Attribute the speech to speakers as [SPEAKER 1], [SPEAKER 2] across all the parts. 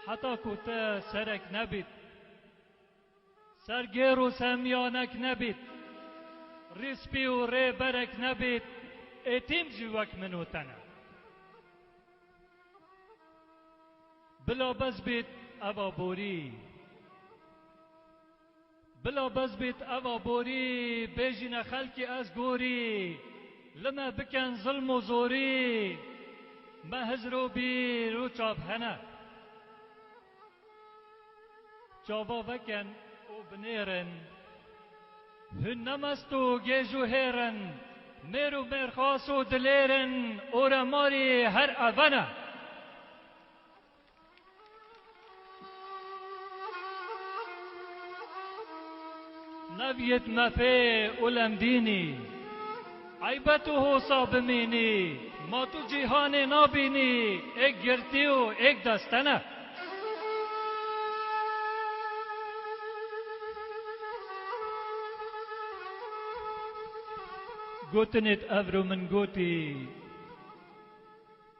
[SPEAKER 1] حتی کوته سرک نبید، سرگیر و سمیانک نبید، ریسپی و ری برک نبید، ایتیم جوک منوتنه. بلا بز بید اوه بوری، بلا بز بید اوه بوری، بیجین خلکی از گوری، لما بکن ظلم و زوری، ما هزرو بی رو چاب هنه. چابا وکن او بنیرن، هن نمست و گیج و هیرن، میر و مرخاص و دلیرن، اورا ماری هر اوانه. نبیت مفی اولم دینی، عیبتو حساب مینی، ما تو جهان نابینی، ایک گرتی و ایک دستنه. گوتنت افرو من گوتی،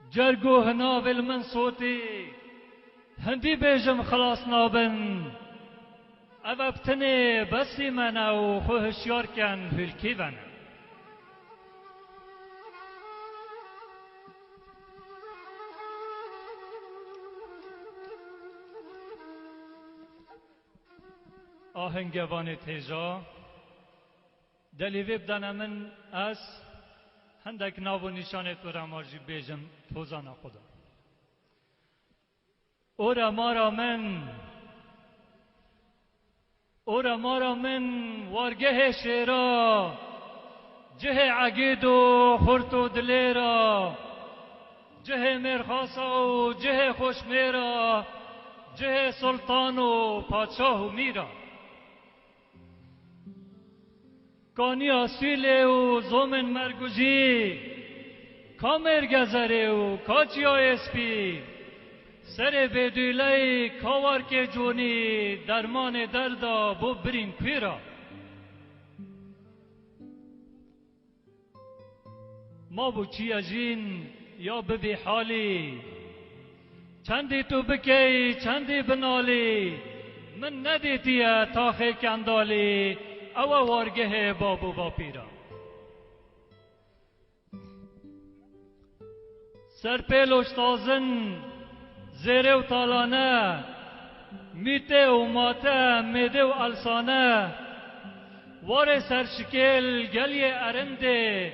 [SPEAKER 1] جرگو هناول من صوتی، هندی بیجم خلاص نابن، ابتنی بسی منه و خوهشیار کن هلکی ونه. آهنگوان تیجا دلیوی بدن من از هندک ناو و نشانت و رمارجی بیجم توزانا خدا. اورا مارا من وارگه شیرا، جه عقید و خورت و دلیرا، جه مرخاصا و جه خوشمیرا، جه سلطان و پادشاه و میرا. کانی آسیله و زومن مرگوزی، کامر گذره و کاچیا اسپی، سر بدولی کاور که جونی، درمان دردا بو برین کویرا. ما بو چی اجین یا ببی حالی، چندی تو بکی چندی بنالی، من ندیتیه تاخی کندالی، او وارگه بابو با پیرا. سرپیل اشتازن زیره و تالانه، میته و ماته میده و السانه، وار سرشکل گلی ارنده،